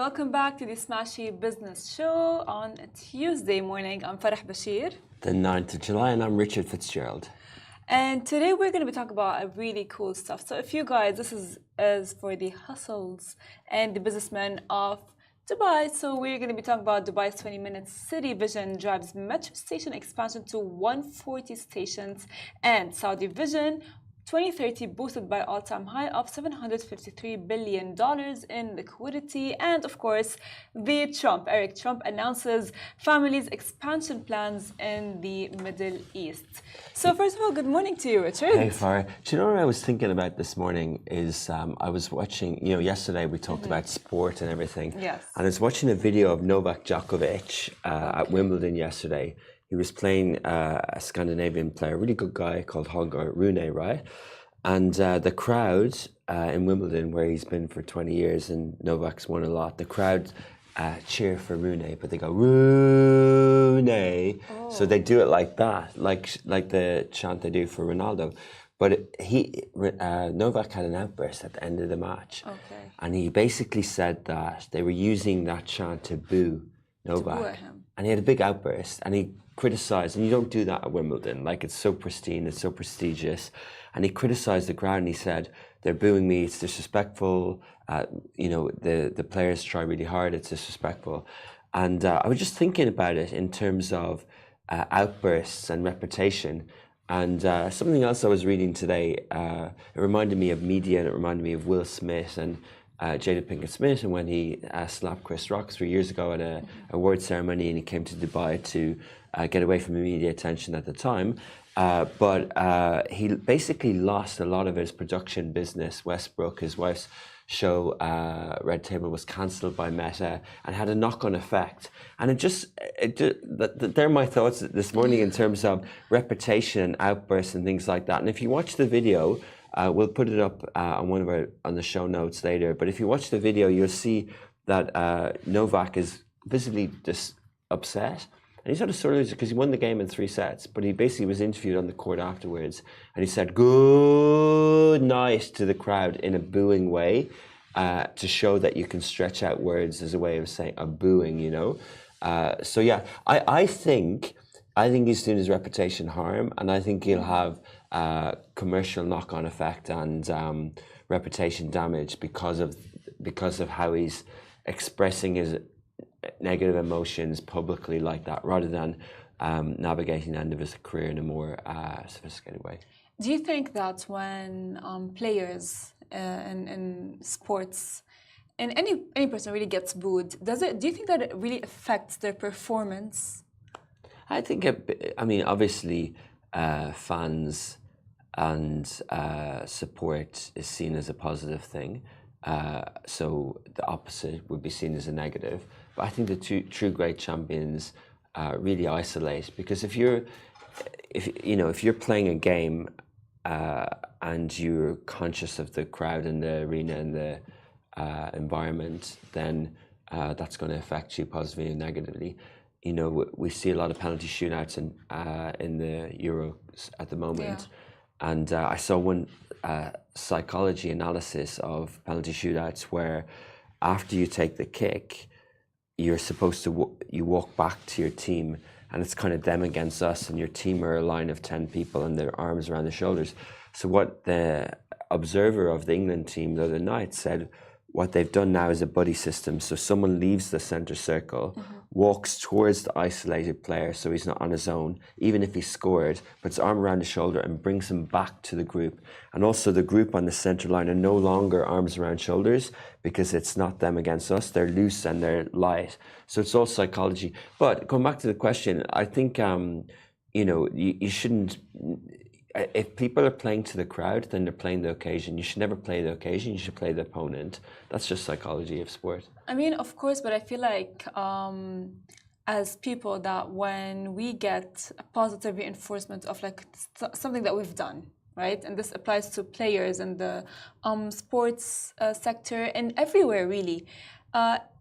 welcome back to the Smashi Business Show on a Tuesday morning. I'm Farah Bashir. The 9th of July, and I'm Richard Fitzgerald. And today we're going to be talking about a really cool stuff. So if you guys, this is for the hustles and the businessmen of Dubai. So we're going to be talking about Dubai's 20-minute city vision drives metro station expansion to 140 stations, and Saudi Vision 2030 boosted by all-time high of $753 billion in liquidity. And of course, Eric Trump announces family's expansion plans in the Middle East. So first of all, good morning to you, Richard. Hey, Farah. Do you know what I was thinking about this morning is I was watching, yesterday we talked about sport and everything. Yes. And I was watching a video of Novak Djokovic at Wimbledon yesterday. He was playing a Scandinavian player, a really good guy called Holger Rune, right? And the crowd in Wimbledon, where he's been for 20 years and Novak's won a lot, the crowd cheer for Rune, but they go, Rune. Oh. So they do it like that, like the chant they do for Ronaldo. But Novak had an outburst at the end of the match. Okay. And he basically said that they were using that chant to boo Novak. To boo at him. And he had a big outburst, and he criticized, and you don't do that at Wimbledon, like it's so pristine, it's so prestigious. And he criticized the crowd, and he said, they're booing me, it's disrespectful, the players try really hard, it's disrespectful. And I was just thinking about it in terms of outbursts and reputation. And something else I was reading today, it reminded me of media, and it reminded me of Will Smith and Jada Pinkett Smith, and when he slapped Chris Rock 3 years ago at a award ceremony, and he came to Dubai to get away from the media attention at the time. But he basically lost a lot of his production business. Westbrook, his wife's show, Red Table, was cancelled by Meta and had a knock-on effect. And they're my thoughts this morning in terms of reputation and outbursts and things like that. And if you watch the video, we'll put it up on the show notes later. But if you watch the video, you'll see that Novak is visibly just upset. And he's sort of because he won the game in 3 sets, but he basically was interviewed on the court afterwards, and he said good night to the crowd in a booing way, to show that you can stretch out words as a way of saying a booing, So yeah, I think he's doing his reputation harm, and I think he'll have commercial knock-on effect and reputation damage because of how he's expressing his negative emotions publicly like that, rather than navigating the end of his career in a more sophisticated way. Do you think that when players in sports and any person really gets booed, do you think that it really affects their performance? I think obviously fans and support is seen as a positive thing. So the opposite would be seen as a negative. But I think the true great champions really isolate, because if you're playing a game and you're conscious of the crowd and the arena and the environment, then that's going to affect you positively and negatively. We see a lot of penalty shootouts in the Euros at the moment. Yeah. And I saw one psychology analysis of penalty shootouts where after you take the kick, you're supposed to you walk back to your team, and it's kind of them against us, and your team are a line of 10 people and their arms around their shoulders. So what the observer of the England team the other night said, what they've done now is a buddy system. So someone leaves the center circle, walks towards the isolated player so he's not on his own, even if he scored, puts his arm around his shoulder and brings him back to the group. And also the group on the center line are no longer arms around shoulders, because it's not them against us. They're loose and they're light. So it's all psychology. But going back to the question, I think, you shouldn't... If people are playing to the crowd, then they're playing the occasion. You should never play the occasion. You should play the opponent. That's just psychology of sport. I mean, of course, but I feel like as people, that when we get a positive reinforcement of like something that we've done, right? And this applies to players in the sports sector and everywhere, really.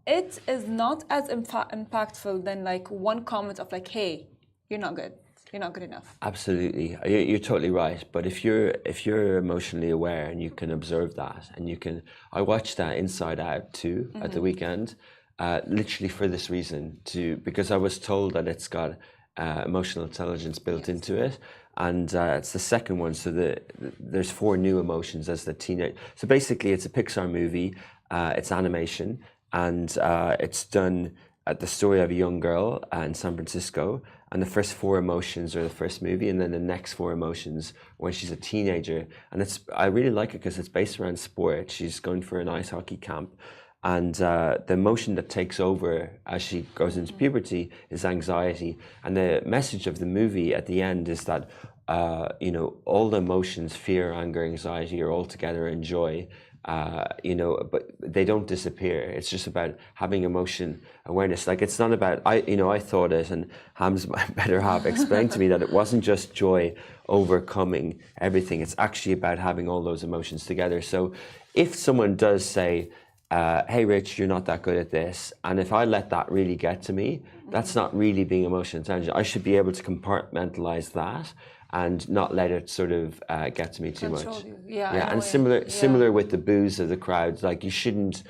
It is not as impactful than like one comment of like, hey, you're not good. you're not good enough. Absolutely, you're totally right. But if you're emotionally aware and you can observe that, and you can, I watched that Inside Out too at the weekend, literally for this reason, because I was told that it's got emotional intelligence built into it, and it's the second one. So there's four new emotions as the teenage. So basically, it's a Pixar movie. It's animation, and it's done at the story of a young girl in San Francisco. And the first four emotions are the first movie, and then the next four emotions when she's a teenager. And I really like it because it's based around sport. She's going for an ice hockey camp, and the emotion that takes over as she goes into puberty is anxiety. And the message of the movie at the end is that all the emotions, fear, anger, anxiety, are all together in joy. But they don't disappear. It's just about having emotion awareness. Like, it's not about, I thought it, and Ham's my better half explained to me that it wasn't just joy overcoming everything. It's actually about having all those emotions together. So if someone does say, hey, Rich, you're not that good at this, and if I let that really get to me, that's not really being emotionally intelligent. I should be able to compartmentalize that and not let it sort of get to me too much. Yeah, and similar with the boos of the crowd. Like, you shouldn't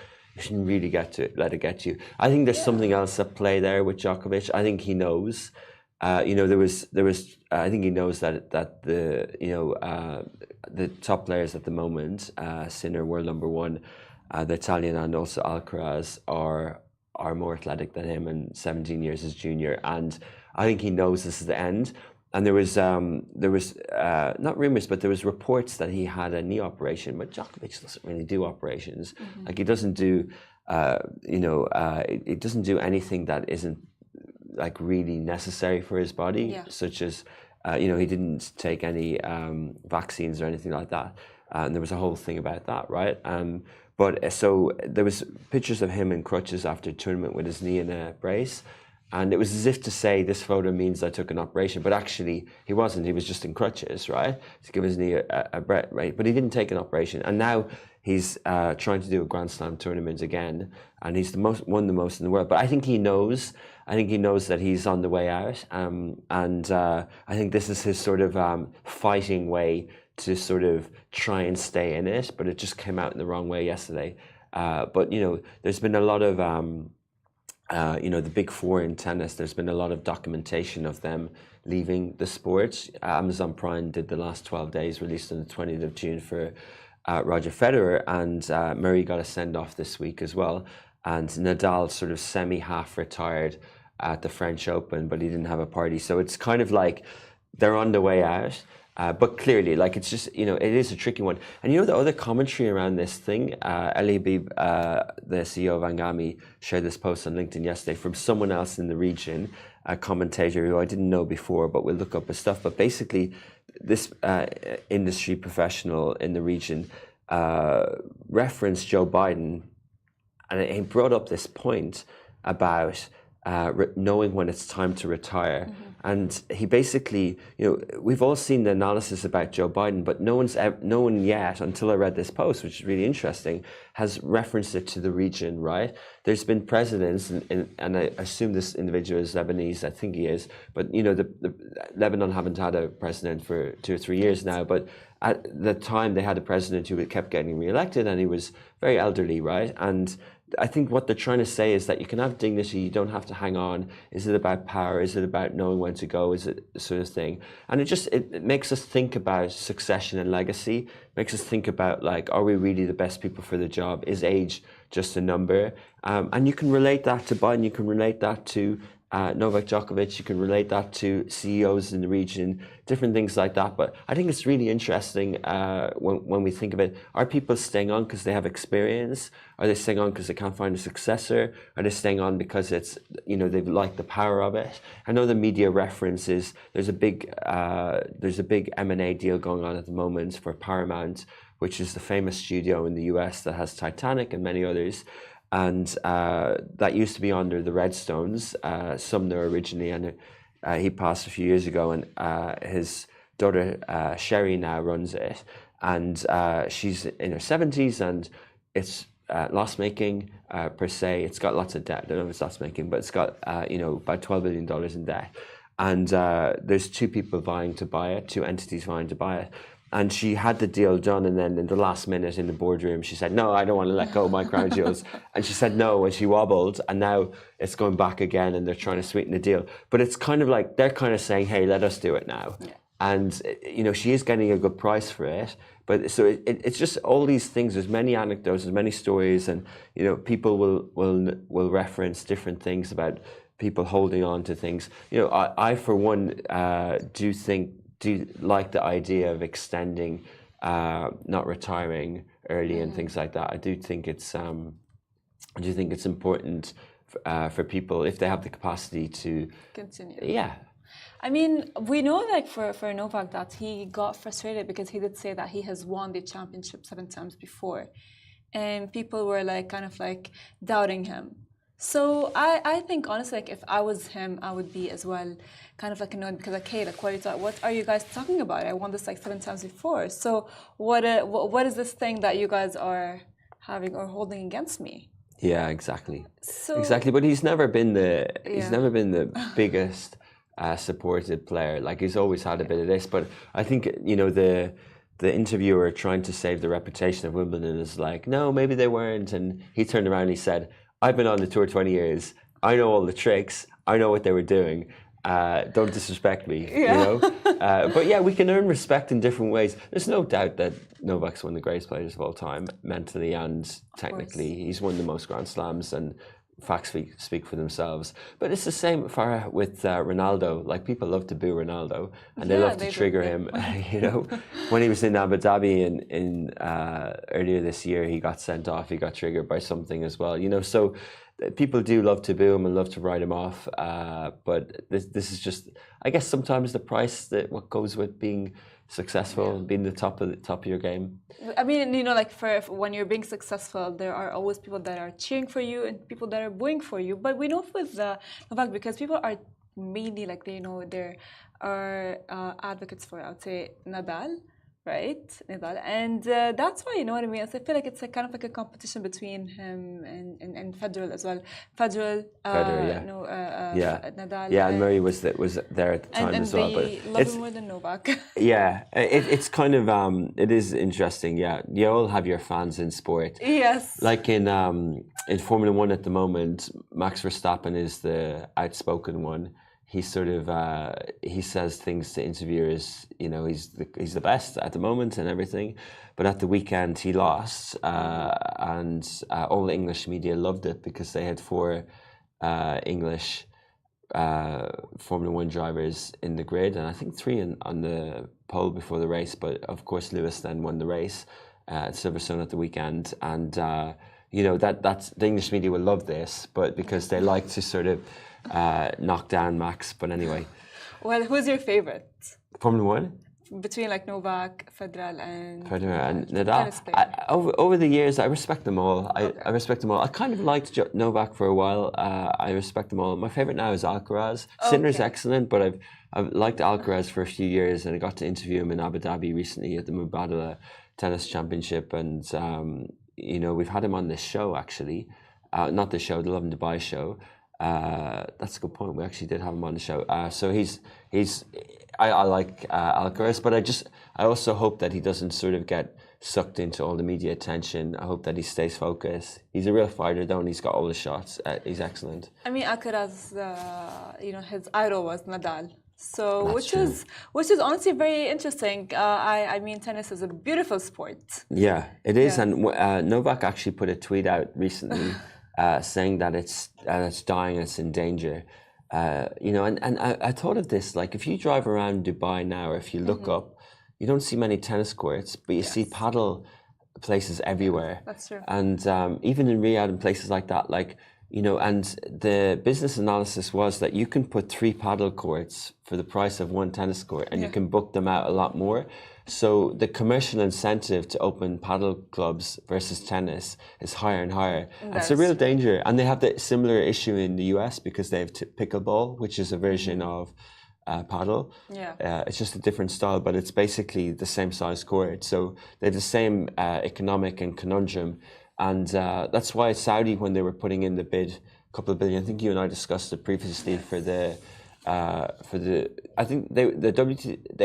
really let it get to you. I think there's something else at play there with Djokovic. I think he knows. There was. I think he knows that the top players at the moment, Sinner, world number one, the Italian, and also Alcaraz are more athletic than him, and 17 years his junior. And I think he knows this is the end. And there was not rumors, but there was reports that he had a knee operation. But Djokovic doesn't really do operations. Like, he doesn't do, it doesn't do anything that isn't like really necessary for his body, such as, he didn't take any vaccines or anything like that. And there was a whole thing about that, right? But so there was pictures of him in crutches after a tournament with his knee in a brace. And it was as if to say, this photo means I took an operation, but actually he wasn't. He was just in crutches, right, to give his knee a breath, right? But he didn't take an operation. And now he's trying to do a Grand Slam tournament again, and he's won the most in the world. But I think he knows. I think he knows that he's on the way out, and I think this is his sort of fighting way to sort of try and stay in it. But it just came out in the wrong way yesterday. But there's been a lot of the big four in tennis, there's been a lot of documentation of them leaving the sport. Amazon Prime did the last 12 days, released on the 20th of June for Roger Federer, and Murray got a send-off this week as well. And Nadal sort of semi-half retired at the French Open, but he didn't have a party. So it's kind of like they're on the way out. But clearly, like, it's just, it is a tricky one. And the other commentary around this thing, Eli Habib, the CEO of Angami, shared this post on LinkedIn yesterday from someone else in the region, a commentator who I didn't know before, but we'll look up his stuff. But basically, this industry professional in the region referenced Joe Biden, and he brought up this point about knowing when it's time to retire. And he basically, we've all seen the analysis about Joe Biden, but no one yet, until I read this post, which is really interesting, has referenced it to the region, right? There's been presidents, and I assume this individual is Lebanese, I think he is, but the Lebanon haven't had a president for 2 or 3 years now, but at the time they had a president who kept getting reelected, and he was very elderly, right? And I think what they're trying to say is that you can have dignity, you don't have to hang on. Is it about power? Is it about knowing when to go? Is it sort of thing? And it makes us think about succession and legacy. It makes us think about, like, are we really the best people for the job? Is age just a number? And you can relate that to Biden, you can relate that to Novak Djokovic, you can relate that to CEOs in the region, different things like that. But I think it's really interesting when we think of it. Are people staying on because they have experience? Are they staying on because they can't find a successor? Are they staying on because it's, they like the power of it? I know the media reference is there's a big M&A deal going on at the moment for Paramount, which is the famous studio in the US that has Titanic and many others. And that used to be under the Redstones, Sumner originally, and he passed a few years ago, and his daughter Sherry now runs it, and she's in her 70s, and it's loss-making per se. It's got lots of debt. I don't know if it's loss-making, but it's got about $12 billion in debt. and there's two people vying to buy it, two entities vying to buy it. And she had the deal done, and then in the last minute in the boardroom, she said, "No, I don't want to let go of my crown jewels." And she said no, and she wobbled, and now it's going back again, and they're trying to sweeten the deal. But it's kind of like they're kind of saying, "Hey, let us do it now." Yeah. And she is getting a good price for it. But so it's just all these things. There's many anecdotes, there's many stories, and people will reference different things about people holding on to things. I for one do like the idea of extending, not retiring early and things like that. I do think it's important for people if they have the capacity to continue. Yeah. I mean, we know like for Novak that he got frustrated because he did say that he has won the championship 7 times before, and people were like kind of like doubting him. So I think honestly, like if I was him, I would be as well kind of like annoyed because like, hey, like what are you guys talking about? I won this like 7 times before. So what is this thing that you guys are having or holding against me? Yeah, exactly. Exactly, but he's never been the biggest supported player. Like he's always had a bit of this, but I think the interviewer trying to save the reputation of Wimbledon is like, no, maybe they weren't, and he turned around and he said, I've been on the tour 20 years. I know all the tricks. I know what they were doing. Don't disrespect me, But yeah, we can earn respect in different ways. There's no doubt that Novak's one of the greatest players of all time, mentally and technically. He's won the most Grand Slams, and facts speak for themselves. But it's the same with Ronaldo. Like people love to boo Ronaldo, and they love to trigger him. When he was in Abu Dhabi in earlier this year, he got sent off. He got triggered by something as well. So people do love to boo him and love to write him off. But this is just, I guess, sometimes the price that what goes with being successful, being the top of your game. I mean, like for when you're being successful, there are always people that are cheering for you and people that are booing for you. But we know with Novak, because people are mainly like they are advocates for, I would say, Nadal. Right, Nadal, and that's why you know what I mean. So I feel like it's kind of like a competition between him and Federer as well. Federer, Nadal. Yeah, and Murray was there at the time as well. But they love him more than Novak. Yeah, it's kind of it is interesting. Yeah, you all have your fans in sport. Yes. Like in Formula One at the moment, Max Verstappen is the outspoken one. He sort of he says things to interviewers. He's the best at the moment and everything, but at the weekend he lost, and all the English media loved it because they had 4 English Formula One drivers in the grid, and I think 3 on the pole before the race. But of course, Lewis then won the race at Silverstone at the weekend, and that's the English media will love this, but because they like to sort of knock down Max. But anyway. Well, who's your favorite? Formula One? Between like Novak, Federer and Nadal. Over the years, I respect them all. I respect them all. I kind of liked Novak for a while. I respect them all. My favorite now is Alcaraz. Sinner's excellent, but I've liked Alcaraz for a few years, and I got to interview him in Abu Dhabi recently at the Mubadala Tennis Championship, and we've had him on this show actually. Not this show, the Love in Dubai show. That's a good point. We actually did have him on the show. So I like Alcaraz, but I also hope that he doesn't sort of get sucked into all the media attention. I hope that he stays focused. He's a real fighter, though, and he's got all the shots. He's excellent. I mean, Alcaraz, his idol was Nadal. So which is honestly very interesting. I mean, tennis is a beautiful sport. Yeah, it is. Yeah. And Novak actually put a tweet out recently. Saying that it's dying, it's in danger, and I thought of this, like if you drive around Dubai now, or if you look up, you don't see many tennis courts, but you see paddle places everywhere. That's true. And even in Riyadh and places like that, and the business analysis was that you can put 3 paddle courts for the price of 1 tennis court, and you can book them out a lot more. So the commercial incentive to open paddle clubs versus tennis is higher and higher. It's a real danger. And they have the similar issue in the US because they have pickleball, which is a version of paddle. Yeah. It's just a different style, but it's basically the same size court. So they have the same economic and conundrum. And that's why Saudi, when they were putting in the bid, a couple of billion, I think you and I discussed it previously, for the for the. I think the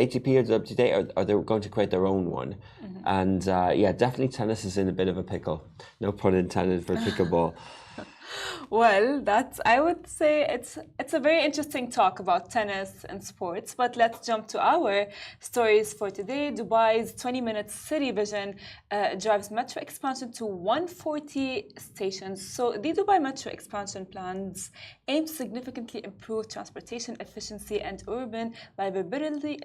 ATP or the WTA are they going to create their own one, and yeah, definitely tennis is in a bit of a pickle. No pun intended for pickleball. Well, I would say it's a very interesting talk about tennis and sports, but let's jump to our stories for today. Dubai's 20-minute city vision drives metro expansion to 140 stations. So the Dubai Metro expansion plans aim to significantly improve transportation efficiency and urban livability,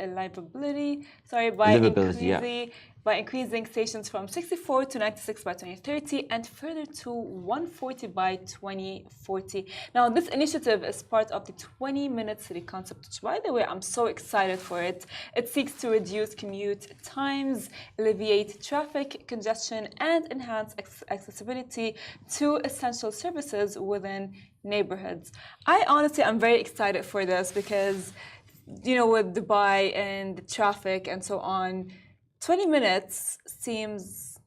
by increasing stations from 64 to 96 by 2030 and further to 140 by 2040. Now, this initiative is part of the 20-minute city concept, which, by the way, I'm so excited for it. It seeks to reduce commute times, alleviate traffic congestion, and enhance accessibility to essential services within neighborhoods. I honestly am very excited for this because, with Dubai and the traffic and so on, 20 minutes seems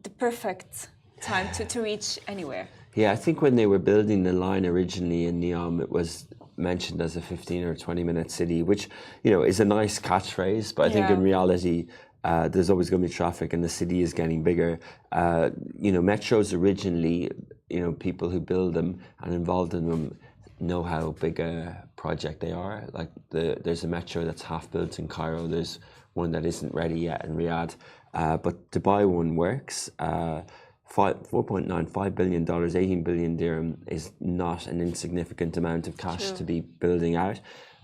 the perfect time to reach anywhere. Yeah, I think when they were building the line originally in Neom, it was mentioned as a 15 or 20-minute city, which, is a nice catchphrase. But I think in reality, there's always going to be traffic and the city is getting bigger. Metros originally, people who build them and involved in them know how big a project they are. Like there's a metro that's half built in Cairo. There's one that isn't ready yet in Riyadh, but Dubai one works. $4.95 billion, 18 billion dirham is not an insignificant amount of cash to be building out.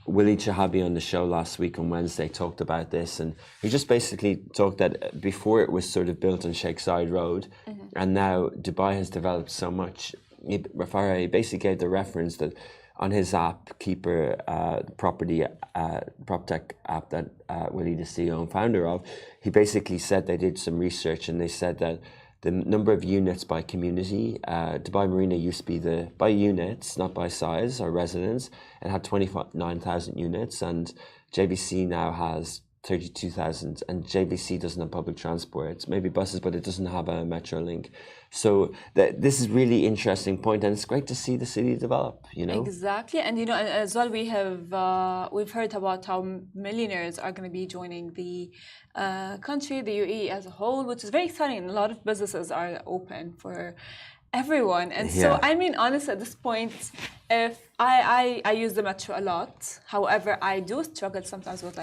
Willie Chahabi on the show last week on Wednesday talked about this, and he just basically talked that before it was sort of built on Sheikh Zayed Road, and now Dubai has developed so much. Farah basically gave the reference that on his app, Keeper, PropTech app that Willie, the CEO and founder of, he basically said they did some research and they said that the number of units by community, Dubai Marina used to be by units, not by size or residents, and had 29,000 units, and JVC now has 32,000, and JVC doesn't have public transport. It's maybe buses, but it doesn't have a metro link. So this is really interesting point, and it's great to see the city develop. Exactly, and as well we've heard about how millionaires are going to be joining the country, the UAE as a whole, which is very exciting. And a lot of businesses are open for everyone, and so I mean, honestly, at this point, if I use the metro a lot. However, I do struggle sometimes with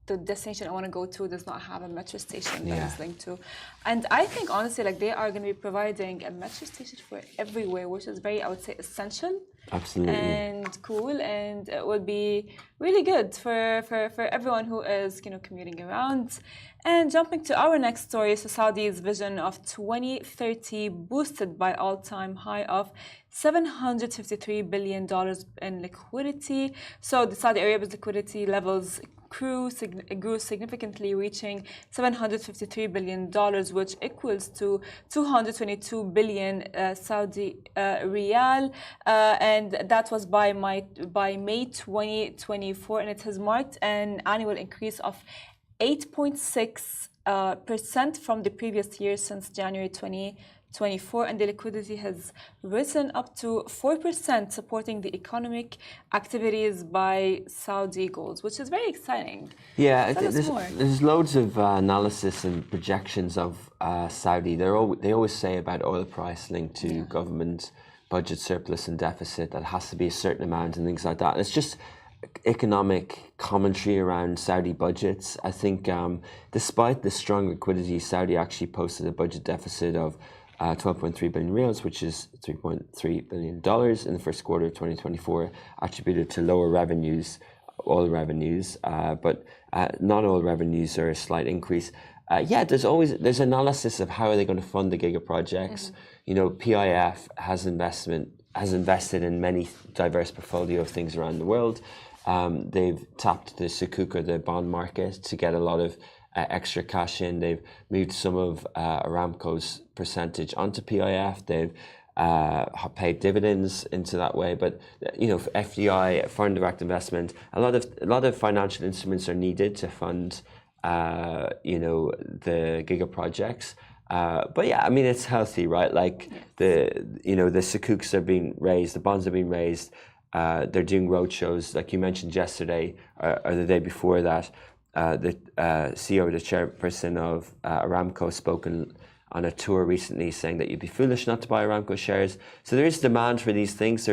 the destination I want to go to does not have a metro station that is linked to. And I think, honestly, they are going to be providing a metro station for everywhere, which is very, I would say, essential. Absolutely. And cool. And it would be really good for everyone who is, commuting around. And jumping to our next story, so Saudi's vision of 2030 boosted by all-time high of $753 billion in liquidity. So the Saudi Arabia's liquidity levels grew significantly, reaching $753 billion, which equals to 222 billion Saudi riyal, and that was by May 2024, and it has marked an annual increase of 8.6% from the previous year since January 2024, and the liquidity has risen up to 4%, supporting the economic activities by Saudi goals, which is very exciting. Yeah, there's loads of analysis and projections of Saudi. They always say about oil price linked to government budget surplus and deficit that has to be a certain amount and things like that. It's just economic commentary around Saudi budgets. I think despite the strong liquidity, Saudi actually posted a budget deficit of 12.3 billion riyals, which is $3.3 billion in the first quarter of 2024, attributed to lower revenues, oil revenues, but not all revenues are a slight increase. There's analysis of how are they going to fund the giga projects. PIF has invested in many diverse portfolio of things around the world. They've tapped the sukuk, or the bond market, to get a lot of extra cash in. They've moved some of Aramco's percentage onto PIF. They've paid dividends into that way. But FDI, foreign direct investment, a lot of financial instruments are needed to fund the giga projects. But yeah, I mean, it's healthy, right? The sukuks are being raised, the bonds are being raised. They're doing roadshows, like you mentioned yesterday or the day before that. The CEO, the chairperson of Aramco, spoken on a tour recently, saying that you'd be foolish not to buy Aramco shares. So there is demand for these things.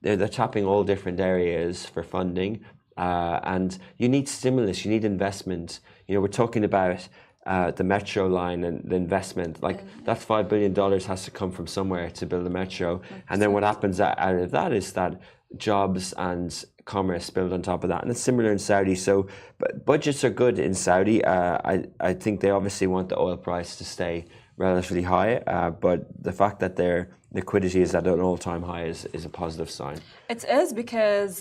They're tapping all different areas for funding, and you need stimulus, you need investment. We're talking about the metro line and the investment. Like that $5 billion has to come from somewhere to build a metro, 100%. And then what happens out of that is that jobs and commerce build on top of that, and it's similar in Saudi. So, but budgets are good in Saudi. I think they obviously want the oil price to stay relatively high, but the fact that their liquidity is at an all-time high is a positive sign. It is because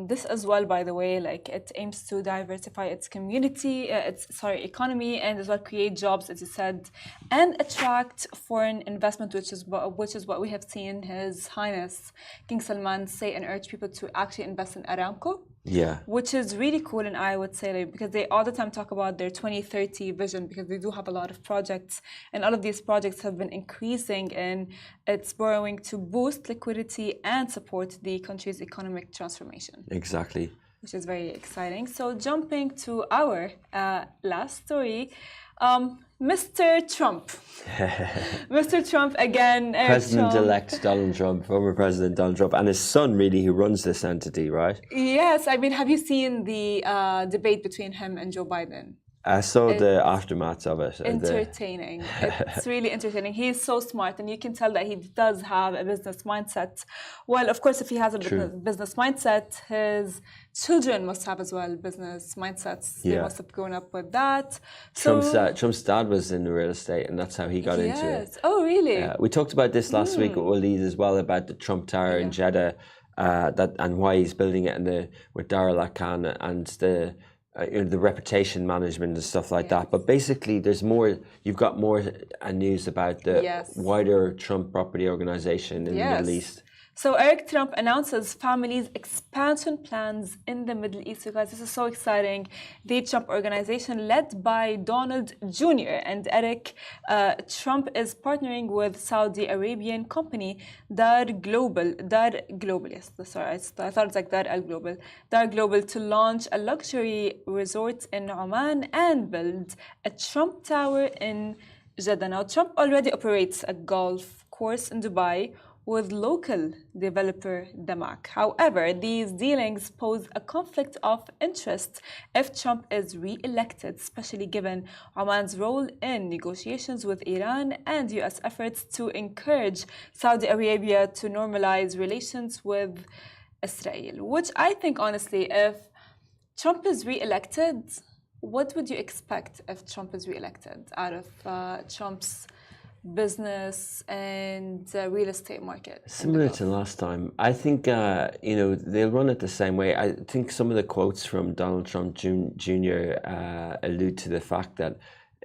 this as well, by the way, like it aims to diversify its economy, and as well create jobs, as you said, and attract foreign investment, which is what we have seen His Highness King Salman say and urge people to actually invest in Aramco. Yeah, which is really cool, and I would say because they all the time talk about their 2030 vision, because they do have a lot of projects, and all of these projects have been increasing in its borrowing to boost liquidity and support the country's economic transformation. Exactly. Which is very exciting. So jumping to our last story, Mr. Trump. Mr. Trump again. President-elect Donald Trump, former President Donald Trump, and his son, really, who runs this entity, right? Yes. I mean, have you seen the debate between him and Joe Biden? I saw the aftermath of it. Entertaining. It's really entertaining. He is so smart, and you can tell that he does have a business mindset. Well, of course, if he has a business mindset, his children must have as well business mindsets. Yeah. They must have grown up with that. Trump's dad was in real estate, and that's how he got into it. Oh, really? We talked about this last week with Walid as well, about the Trump Tower in Jeddah, and why he's building it, with Darul Khan and the reputation management and stuff like that. But basically, there's more. You've got more news about the wider Trump property organization in the Middle East. So Eric Trump announces family's expansion plans in the Middle East. You guys, this is so exciting. The Trump organization, led by Donald Jr. and Eric Trump, is partnering with Saudi Arabian company Dar Global. Yes, sorry, I thought it's like Dar Al Global. Dar Global, to launch a luxury resort in Oman and build a Trump Tower in Jeddah. Now, Trump already operates a golf course in Dubai with local developer Damak. However, these dealings pose a conflict of interest if Trump is re-elected, especially given Oman's role in negotiations with Iran and US efforts to encourage Saudi Arabia to normalize relations with Israel. Which I think, honestly, if Trump is re-elected, what would you expect if Trump is re-elected out of Trump's business and real estate market? Similar to last time. I think they'll run it the same way. I think some of the quotes from Donald Trump Jr. Allude to the fact that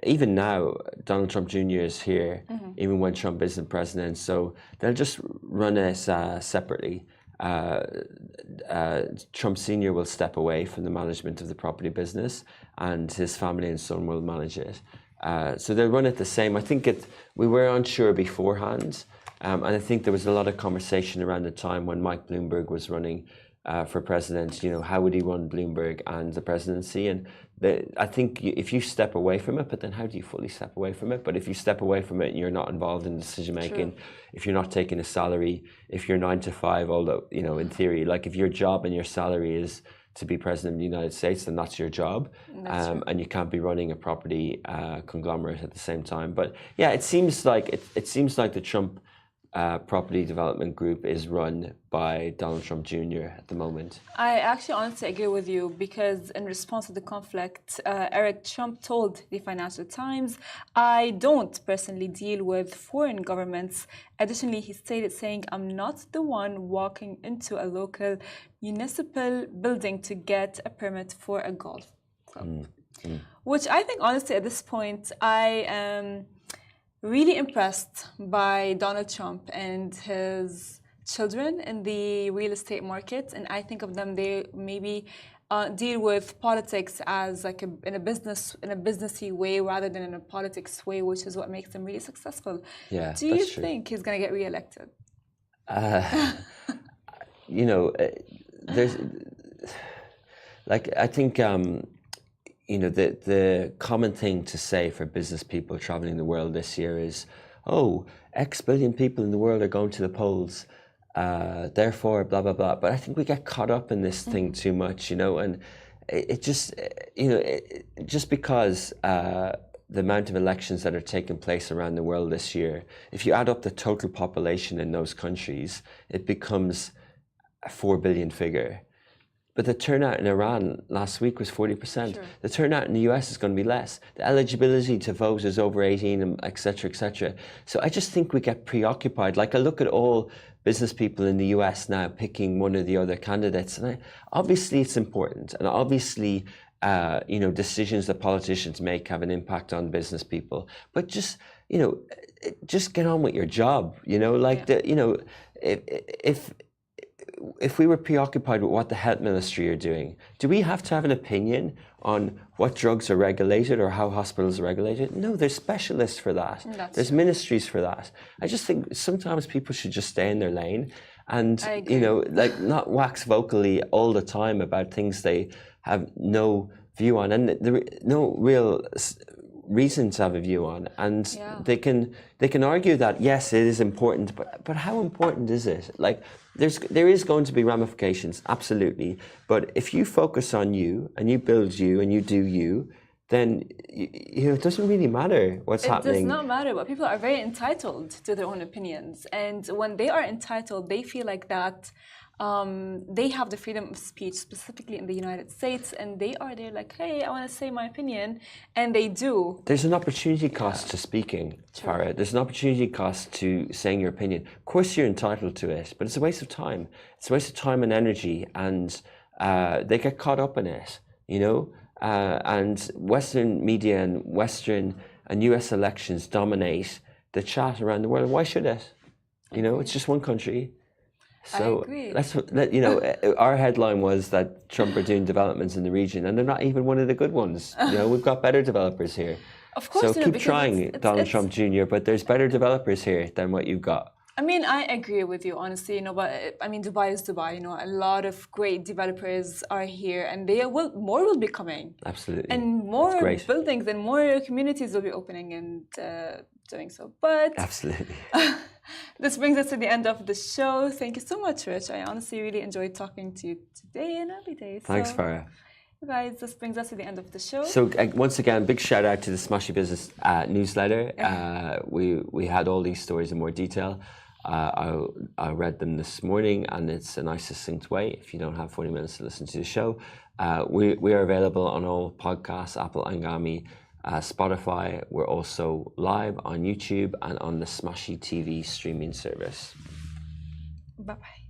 even now Donald Trump Jr. is here, even when Trump isn't president. So they'll just run it separately. Trump Sr. will step away from the management of the property business, and his family and son will manage it. So they'll run it the same. I think we were unsure beforehand, and I think there was a lot of conversation around the time when Mike Bloomberg was running for president. How would he run Bloomberg and the presidency? And I think if you step away from it, but then how do you fully step away from it? But if you step away from it and you're not involved in decision making, if you're not taking a salary, if you're 9 to 5, although in theory, like if your job and your salary is to be president of the United States, then that's your job, and you can't be running a property conglomerate at the same time. But yeah, it seems like the Trump property development group is run by Donald Trump Jr. at the moment. I actually honestly agree with you, because in response to the conflict, Eric Trump told the Financial Times, "I don't personally deal with foreign governments." Additionally, he stated, saying, "I'm not the one walking into a local municipal building to get a permit for a golf club." Which I think, honestly, at this point, I am really impressed by Donald Trump and his children in the real estate market, and I think of them, they maybe deal with politics as like in a businessy way rather than in a politics way, which is what makes them really successful. Yeah, do you think he's going to get reelected? you know, there's like I think you know the common thing to say for business people traveling the world this year is, oh, X billion people in the world are going to the polls, therefore blah blah blah. But I think we get caught up in this thing too much, you know, and it just you know just because the amount of elections that are taking place around the world this year, if you add up the total population in those countries, it becomes a 4 billion figure. But the turnout in Iran last week was 40%. Sure. The turnout in the US is going to be less. The eligibility to vote is over 18, and et cetera, et cetera. So I just think we get preoccupied. Like I look at all business people in the US now picking one or the other candidates, and obviously it's important, and obviously you know, decisions that politicians make have an impact on business people. But just, you know, just get on with your job. You know, like you know, if we were preoccupied with what the health ministry are doing, do we have to have an opinion on what drugs are regulated or how hospitals are regulated? No, there's specialists for that. There's ministries for that. I just think sometimes people should just stay in their lane and, you know, like not wax vocally all the time about things they have no view on, and no real reason to have a view on, and they can argue that yes, it is important, but how important is it? Like there is going to be ramifications, absolutely, but if you focus on you and you build you and you do you, then you know it doesn't really matter what's happening. It does not matter, but people are very entitled to their own opinions, and when they are entitled, they feel like that. They have the freedom of speech, specifically in the United States, and they are there like, hey, I want to say my opinion, and they do. There's an opportunity cost to speaking, Farah. There's an opportunity cost to saying your opinion. Of course you're entitled to it, but it's a waste of time. It's a waste of time and energy, and they get caught up in it, you know? And Western media and Western and US elections dominate the chat around the world. Why should it? You know, it's just one country. So you know, our headline was that Trump are doing developments in the region, and they're not even one of the good ones. You know, we've got better developers here. Of course, so keep trying, Donald Trump Jr., but there's better developers here than what you've got. I mean, I agree with you, honestly, you know, but I mean, Dubai is Dubai, you know, a lot of great developers are here, and more will be coming. Absolutely. And more buildings and more communities will be opening and doing so. But absolutely. This brings us to the end of the show. Thank you so much, Rich. I honestly really enjoyed talking to you today and every day. Thanks, Farah. You guys, this brings us to the end of the show. So once again, big shout out to the Smashi Business newsletter. We had all these stories in more detail. I read them this morning, and it's a nice, succinct way. If you don't have 40 minutes to listen to the show, we are available on all podcasts, Apple, Angami, Spotify. We're also live on YouTube and on the Smashi TV streaming service. Bye-bye.